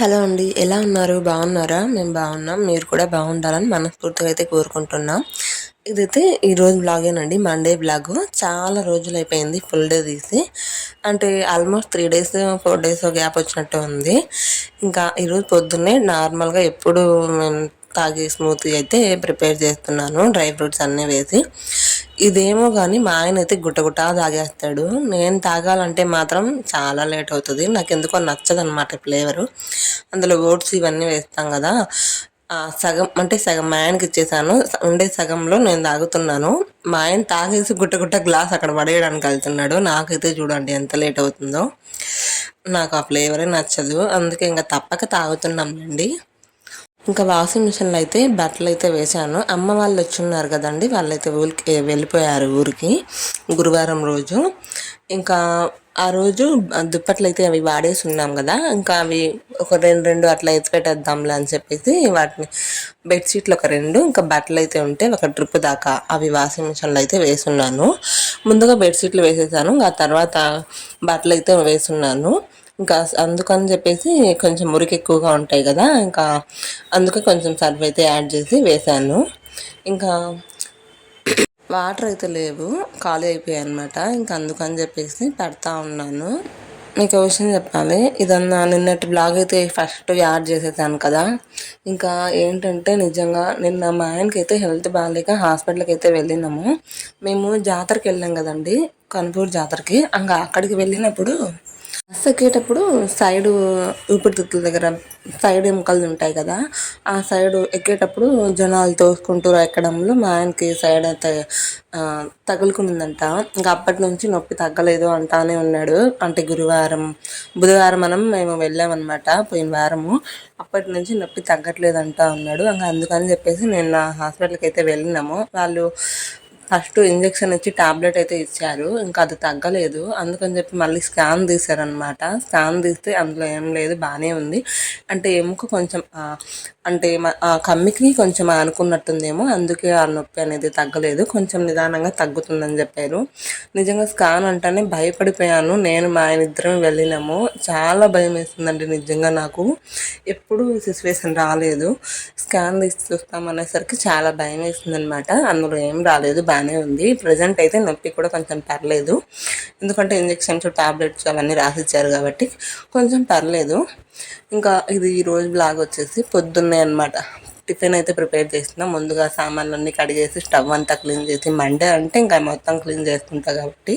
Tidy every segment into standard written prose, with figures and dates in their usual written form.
Hello అండి. ఎలా ఉన్నారు? బాగున్నారా? మేము బాగున్నాం. మీరు కూడా బాగుండాలని మనస్ఫూర్తిగా అయితే కోరుకుంటున్నాం. ఇదైతే ఈరోజు బ్లాగేనండి. Monday blog. చాలా రోజులైపోయింది ఫుల్ డే తీసి. అంటే ఆల్మోస్ట్ 3 డేస్ 4 డేస్ గ్యాప్ వచ్చినట్టు ఉంది. ఇంకా ఈరోజు పొద్దున్నే నార్మల్గా ఎప్పుడు మేము తాగే స్మూతీ అయితే ప్రిపేర్ చేస్తున్నాను, డ్రై ఫ్రూట్స్ అన్నీ వేసి. ఇదేమో కానీ మా ఆయన అయితే గుట్టగుట్టా తాగేస్తాడు. నేను తాగాలంటే మాత్రం చాలా లేట్ అవుతుంది. నాకు ఎందుకో నచ్చదనమాట ఫ్లేవరు. అందులో ఓట్స్ ఇవన్నీ వేస్తాం కదా. సగం అంటే సగం మా ఆయనకి ఇచ్చేసాను. ఉండే సగంలో నేను తాగుతున్నాను. మా ఆయన తాగేసి గుట్ట గ్లాస్ అక్కడ పడేయడానికి వెళ్తున్నాడు. నాకైతే చూడండి ఎంత లేట్ అవుతుందో. నాకు ఆ ఫ్లేవరే నచ్చదు. అందుకే ఇంకా తప్పక తాగుతున్నాంలేండి. ఇంకా వాషింగ్ మిషన్లో అయితే బట్టలు అయితే వేశాను. అమ్మ వాళ్ళు వచ్చున్నారు కదండి, వాళ్ళైతే ఊరికి వెళ్ళిపోయారు ఊరికి గురువారం రోజు. ఇంకా ఆ రోజు దుప్పట్లు అయితే అవి వాడేసి ఉన్నాం కదా, ఇంకా అవి ఒక రెండు అట్లా ఎత్తి పెట్టేద్దాంలే అని చెప్పేసి వాటిని బెడ్షీట్లు ఒక 2, ఇంకా బట్టలు అయితే ఉంటే ఒక ట్రిప్ దాకా అవి వాషింగ్ మిషన్లో అయితే వేసున్నాను. ముందుగా బెడ్షీట్లు వేసేసాను, ఆ తర్వాత బట్టలు అయితే వేసున్నాను. ఇంకా అందుకని చెప్పేసి కొంచెం మురికి ఎక్కువగా ఉంటాయి కదా, ఇంకా అందుకే కొంచెం సర్ఫ్ అయితే యాడ్ చేసి వేశాను. ఇంకా వాటర్ అయితే లేవు, ఖాళీ అయిపోయాయి అనమాట. ఇంకా అందుకని చెప్పేసి పెడతా ఉన్నాను. మీకు ఒక విషయం చెప్పాలి, ఇదన్నా నిన్నటి బ్లాగ్ అయితే ఫస్ట్ యాడ్ చేసేసాను కదా. ఇంకా ఏంటంటే నిజంగా నిన్న మా ఆయనకి అయితే హెల్త్ బాగాలేక హాస్పిటల్కి అయితే వెళ్ళినాము. మేము జాతరకి వెళ్ళాం కదండి, కనుపూరు జాతరకి. ఇంకా అక్కడికి వెళ్ళినప్పుడు బస్సు ఎక్కేటప్పుడు సైడు ఊపిరితిత్తుల దగ్గర సైడ్ ఎముకలు ఉంటాయి కదా, ఆ సైడు ఎక్కేటప్పుడు జనాలు తోసుకుంటూ ఎక్కడంలో మా ఆయనకి సైడ్ అయితే తగులుకునిందంట. ఇంకా అప్పటి నుంచి నొప్పి తగ్గలేదు అంటానే ఉన్నాడు. అంటే బుధవారం మేము వెళ్ళామన్నమాట పోయిన వారము. అప్పటి నుంచి నొప్పి తగ్గట్లేదు అంటా ఉన్నాడు. ఇంకా అందుకని చెప్పేసి నేను హాస్పిటల్కి అయితే వెళ్ళినాము. వాళ్ళు ఫస్ట్ ఇంజెక్షన్ ఇచ్చి టాబ్లెట్ అయితే ఇచ్చారు. ఇంకా అది తగ్గలేదు. అందుకని చెప్పి మళ్ళీ స్కాన్ తీశారనమాట. స్కాన్ తీస్తే అందులో ఏం లేదు, బాగానే ఉంది. అంటే ఎముక కొంచెం అంటే ఆ కమ్మికి కొంచెం అనుకున్నట్టుందేమో, అందుకే ఆ నొప్పి అనేది తగ్గలేదు, కొంచెం నిదానంగా తగ్గుతుందని చెప్పారు. నిజంగా స్కాన్ అంటేనే భయపడిపోయాను. నేను మా ఆయన ఇద్దరం వెళ్ళినాము. చాలా భయం వేస్తుందండి నిజంగా. నాకు ఎప్పుడు సిచ్యువేషన్ రాలేదు. స్కాన్ తీసి చూస్తామనేసరికి చాలా భయం వేస్తుంది అనమాట. అందులో ఏం రాలేదు, బాగానే ఉంది. ప్రజెంట్ అయితే నొప్పి కూడా కొంచెం పర్లేదు, ఎందుకంటే ఇంజెక్షన్స్ టాబ్లెట్స్ అవన్నీ రాసిచ్చారు కాబట్టి కొంచెం పర్లేదు. ఇంకా ఇది ఈరోజు బ్లాగ్ వచ్చేసి పొద్దున్నే అనమాట. టిఫిన్ అయితే ప్రిపేర్ చేసిన. ముందుగా సామాన్లన్నీ కడిగేసి స్టవ్ అంతా క్లీన్ చేసి, మండే అంటే ఇంకా మొత్తం క్లీన్ చేసుకుంటా కాబట్టి.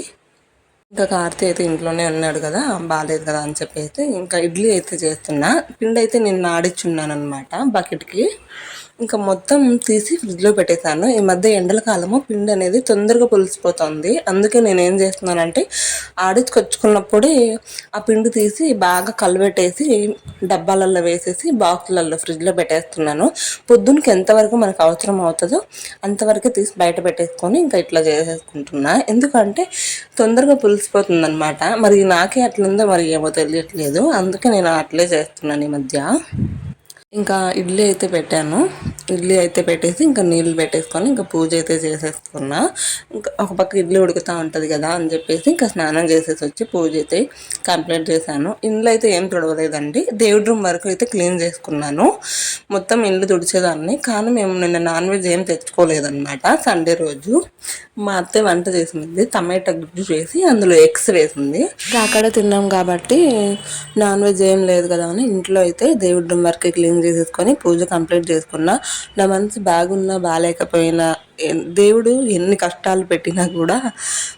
ఇంకా కార్తీ అయితే ఇంట్లోనే ఉన్నాడు కదా, బాగాలేదు కదా అని చెప్పేసి ఇంకా ఇడ్లీ అయితే చేస్తున్నా. పిండి అయితే నేను ఆడిచ్చున్నాను అనమాట బకెట్కి. ఇంకా మొత్తం తీసి ఫ్రిడ్జ్లో పెట్టేశాను. ఈ మధ్య ఎండల కాలము పిండి అనేది తొందరగా పులిసిపోతుంది. అందుకే నేను ఏం చేస్తున్నానంటే ఆడించుకొచ్చుకున్నప్పుడే ఆ పిండి తీసి బాగా కలబెట్టేసి డబ్బాలలో వేసేసి బాక్సులలో ఫ్రిడ్జ్లో పెట్టేస్తున్నాను. పొద్దున్నకి ఎంతవరకు మనకు అవసరం అవుతుందో అంతవరకు తీసి బయట పెట్టేసుకొని ఇంకా ఇట్లా చేసేసుకుంటున్నా. ఎందుకంటే తొందరగా పులిసిపోతుంది అనమాట. మరి నాకే అట్లుందో మరి ఏమో తెలియట్లేదు, అందుకే నేను అట్లే చేస్తున్నాను ఈ మధ్య. ఇంకా ఇడ్లీ అయితే పెట్టాను. ఇడ్లీ అయితే పెట్టేసి ఇంకా నీళ్ళు పెట్టేసుకొని ఇంకా పూజ అయితే చేసేసుకున్నా. ఇంకా ఒక పక్క ఇడ్లీ ఉడుకుతూ ఉంటుంది కదా అని చెప్పేసి ఇంకా స్నానం చేసేసి వచ్చి పూజ అయితే కంప్లీట్ చేశాను. ఇంట్లో అయితే ఏం తుడవలేదండి, దేవుడి రూమ్ వరకు అయితే క్లీన్ చేసుకున్నాను. మొత్తం ఇల్లు తుడిచేదాన్ని, కానీ మేము నిన్న నాన్ వెజ్ ఏం తెచ్చుకోలేదన్నమాట. సండే రోజు మా అత్తయ్య వంట చేసింది, టమాటా గుడ్డు చేసి అందులో ఎగ్స్ వేసింది. అక్కడ తిన్నాం కాబట్టి నాన్ వెజ్ ఏం లేదు కదా అని ఇంట్లో అయితే దేవుడి రూమ్ వరకు క్లీన్ చేసేసుకొని పూజ కంప్లీట్ చేసుకున్నా. నా మనసు బాగున్నా బాగాలేకపోయినా దేవుడు ఎన్ని కష్టాలు పెట్టినా కూడా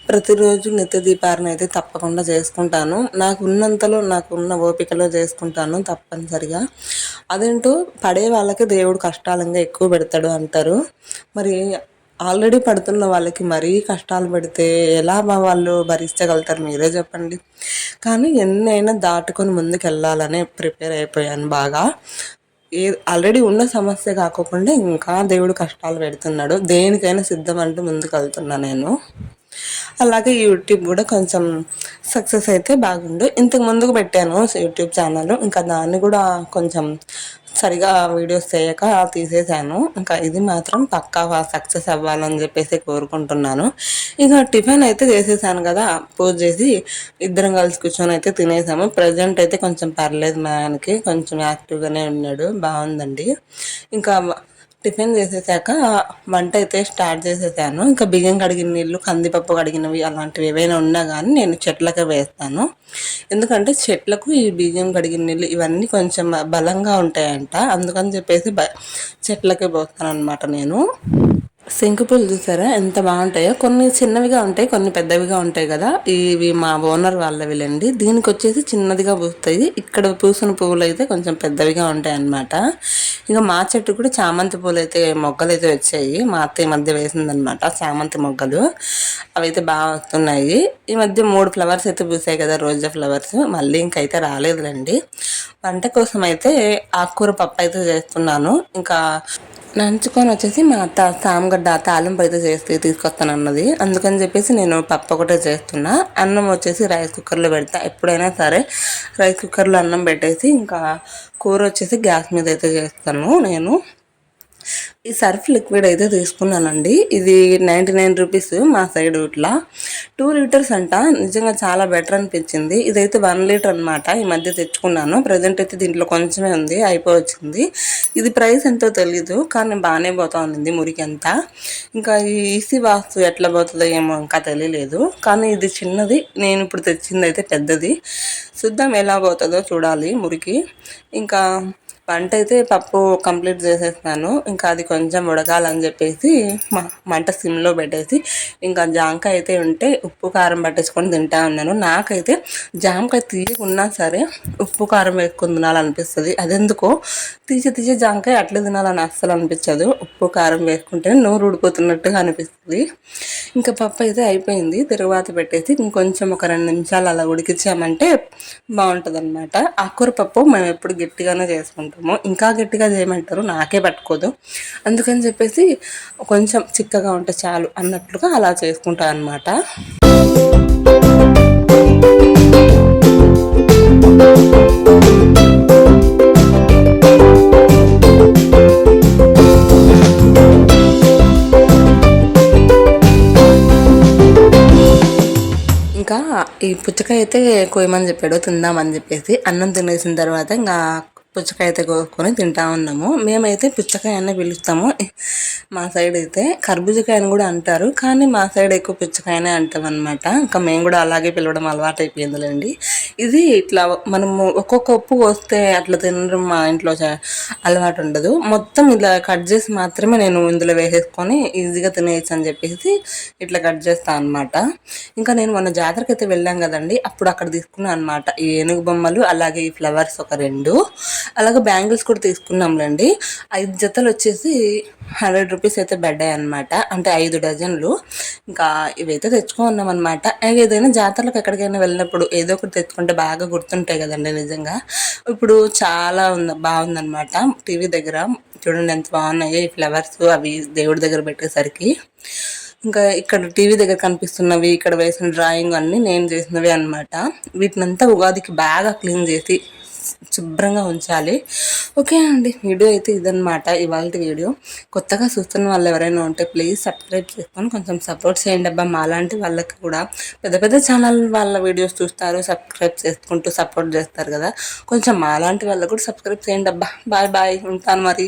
ప్రతిరోజు నిత్య దీపారాధన అయితే తప్పకుండా చేసుకుంటాను. నాకున్నంతలో నాకున్న ఓపికలో చేసుకుంటాను తప్పనిసరిగా. అదేంటో పడే వాళ్ళకి దేవుడు కష్టాలంగా ఎక్కువ పెడతాడు అంటారు. మరి ఆల్రెడీ పడుతున్న వాళ్ళకి మరీ కష్టాలు పెడితే ఎలా వాళ్ళు భరించగలుగుతారు, మీరే చెప్పండి. కానీ ఎన్నైనా దాటుకొని ముందుకు వెళ్ళాలని ప్రిపేర్ అయిపోయాను బాగా. ఆల్రెడీ ఉన్న సమస్య కాకుండా ఇంకా దేవుడు కష్టాలు పెడుతున్నాడు. దేనికైనా సిద్ధం అంటూ ముందుకు వెళ్తున్నా నేను. అలాగే యూట్యూబ్ కూడా కొంచెం సక్సెస్ అయితే బాగుండు. ఇంతకు ముందుకు పెట్టాను యూట్యూబ్ ఛానల్, ఇంకా దాన్ని కూడా కొంచెం సరిగా వీడియోస్ చేయక తీసేశాను. ఇంకా ఇది మాత్రం పక్కా సక్సెస్ అవ్వాలని చెప్పేసి కోరుకుంటున్నాను. ఇక టిఫిన్ అయితే చేసేసాను కదా, పూజ చేసి ఇద్దరం కలిసి కూర్చొని అయితే తినేసాము. ప్రజెంట్ అయితే కొంచెం పర్లేదు, మా ఆయనకి కొంచెం యాక్టివ్గానే ఉన్నాడు, బాగుందండి. ఇంకా టిఫిన్ చేసేసాక వంట అయితే స్టార్ట్ చేసేసాను. ఇంకా బియ్యం కడిగిన నీళ్ళు, కందిపప్పు కడిగినవి అలాంటివి ఏవైనా ఉన్నా కానీ నేను చెట్లకే వేస్తాను. ఎందుకంటే చెట్లకు ఈ బియ్యం కడిగిన నీళ్ళు ఇవన్నీ కొంచెం బలంగా ఉంటాయంట, అందుకని చెప్పేసి చెట్లకే పోస్తాను అనమాట నేను. శంకుపూలు చూసారా ఎంత బాగుంటాయో, కొన్ని చిన్నవిగా ఉంటాయి, కొన్ని పెద్దవిగా ఉంటాయి కదా. ఇవి మా ఓనర్ వాళ్ళవిలండి. దీనికి వచ్చేసి చిన్నదిగా పూస్తాయి, ఇక్కడ పూసిన పువ్వులు అయితే కొంచెం పెద్దవిగా ఉంటాయి అన్నమాట. ఇక మా చెట్టు కూడా చామంతి పూలు అయితే మొగ్గలు అయితే వచ్చాయి, మా అత్త ఈ మధ్య వేసిందనమాట చామంతి మొగ్గలు. అవి అయితే బాగా వస్తున్నాయి. ఈ మధ్య 3 ఫ్లవర్స్ అయితే పూసాయి కదా, రోజా ఫ్లవర్స్. మళ్ళీ ఇంకైతే రాలేదులేండి. వంట కోసం అయితే ఆకుకూర పప్పు అయితే చేస్తున్నాను. ఇంకా నంచుకొని వచ్చేసి మా అత్త సామగడ్డ తాలింపు అయితే చేస్తే తీసుకొస్తాను అన్నది, అందుకని చెప్పేసి నేను పప్పు ఒకటే చేస్తున్నా. అన్నం వచ్చేసి రైస్ కుక్కర్లో పెడతా, ఎప్పుడైనా సరే రైస్ కుక్కర్లో అన్నం పెట్టేసి ఇంకా కూర వచ్చేసి గ్యాస్ మీద అయితే చేస్తాను నేను. ఈ సర్ఫ్ లిక్విడ్ అయితే తీసుకున్నానండి, ఇది 99 రూపీస్ మా సైడ్. ఇట్లా 2 లీటర్స్ అంట, నిజంగా చాలా బెటర్ అనిపించింది. ఇదైతే 1 లీటర్ అనమాట, ఈ మధ్య తెచ్చుకున్నాను. ప్రజెంట్ అయితే దీంట్లో కొంచెమే ఉంది, అయిపోవచ్చింది. ఇది ప్రైస్ ఎంతో తెలీదు, కానీ బాగానే పోతా ఉంది మురికి అంతా. ఇంకా ఈ ఈసీ వాస్తు ఎట్లా పోతుందో ఏమో ఇంకా తెలియలేదు, కానీ ఇది చిన్నది, నేను ఇప్పుడు తెచ్చింది అయితే పెద్దది. చూద్దాం ఎలా పోతుందో చూడాలి మురికి. ఇంకా వంట అయితే పప్పు కంప్లీట్ చేసేస్తున్నాను. ఇంకా అది కొంచెం ఉడకాలని చెప్పేసి మంట సిమ్లో పెట్టేసి ఇంకా జామకాయ అయితే ఉంటే ఉప్పు కారం పట్టించుకొని తింటా ఉన్నాను. నాకైతే జామకాయ తీయకున్నా సరే ఉప్పు కారం వేసుకొని తినాలనిపిస్తుంది. అదెందుకో తీసి జామకాయ అట్లే తినాలని అస్సలు అనిపించదు, ఉప్పు కారం వేసుకుంటే నోరు ఊడిపోతున్నట్టుగా అనిపిస్తుంది. ఇంకా పప్పు అయితే అయిపోయింది, తిరువాత పెట్టేసి ఇంకొంచెం ఒక 2 నిమిషాలు అలా ఉడికించామంటే బాగుంటుంది అనమాట. ఆకుకూర పప్పు మేము ఎప్పుడు గట్టిగానే చేసుకుంటాము, ఇంకా గట్టిగా చేయమంటారు, నాకే పట్టుకోదు. అందుకని చెప్పేసి కొంచెం చిక్కగా ఉంటే చాలు అన్నట్లుగా అలా చేసుకుంటాను అనమాట. ఇంకా ఈ పుచ్చకాయ అయితే కోయమని చెప్పాడు, తిందామని చెప్పేసి. అన్నం తినేసిన తర్వాత ఇంకా పుచ్చకాయ అయితే కోసుకొని తింటా ఉన్నాము. మేమైతే పుచ్చకాయ అనే పిలుస్తాము, మా సైడ్ అయితే కర్బూజకాయ అని కూడా అంటారు, కానీ మా సైడ్ ఎక్కువ పుచ్చకాయనే అంటాం అనమాట. ఇంకా మేము కూడా అలాగే పిలవడం అలవాటు అయిపోయిందిలేండి. ఇది ఇట్లా మనము ఒక్కొక్క ఉప్పు కోస్తే అట్లా తినడం మా ఇంట్లో అలవాటు ఉండదు. మొత్తం ఇలా కట్ చేసి మాత్రమే నేను ఇందులో వేసేసుకొని ఈజీగా తినేయచ్చు అని చెప్పేసి ఇట్లా కట్ చేస్తాను అనమాట. ఇంకా నేను మొన్న జాతరకి అయితే వెళ్ళాం కదండి, అప్పుడు అక్కడ తీసుకున్నాను అనమాట ఈ ఏనుగు బొమ్మలు, అలాగే ఈ ఫ్లవర్స్ ఒక 2, అలాగే బ్యాంగిల్స్ కూడా తీసుకున్నాంలేండి. 5 జతలు వచ్చేసి 100 రూపీస్ అయితే పడ్డాయి అనమాట, అంటే 5 డజన్లు. ఇంకా ఇవైతే తెచ్చుకున్నాం అనమాట. ఏదైనా జాతరలకు ఎక్కడికైనా వెళ్ళినప్పుడు ఏదో ఒకటి తెచ్చుకుంటే బాగా గుర్తుంటాయి కదండి నిజంగా. ఇప్పుడు చాలా బాగుందనమాట టీవీ దగ్గర, చూడండి ఎంత బాగున్నాయో ఈ ఫ్లవర్స్, అవి దేవుడి దగ్గర పెట్టేసరికి. ఇంకా ఇక్కడ టీవీ దగ్గర కనిపిస్తున్నవి, ఇక్కడ వేసిన డ్రాయింగ్ అన్నీ నేను చేసినవి అనమాట. వీటినంతా ఉగాదికి బాగా క్లీన్ చేసి శుభ్రంగా ఉంచాలి. ఓకే అండి, వీడియో అయితే ఇదనమాట ఇవాళ వీడియో. కొత్తగా చూస్తున్న వాళ్ళు ఎవరైనా ఉంటే ప్లీజ్ సబ్స్క్రైబ్ చేసుకొని కొంచెం సపోర్ట్ చేయండి అబ్బా. మాలాంటి వాళ్ళకి కూడా పెద్ద పెద్ద ఛానల్ వాళ్ళ వీడియోస్ చూస్తారు, సబ్స్క్రైబ్ చేసుకుంటూ సపోర్ట్ చేస్తారు కదా, కొంచెం మాలాంటి వాళ్ళకి కూడా సబ్స్క్రైబ్ చేయండి అబ్బా. బాయ్ బాయ్, ఉంటాను మరి.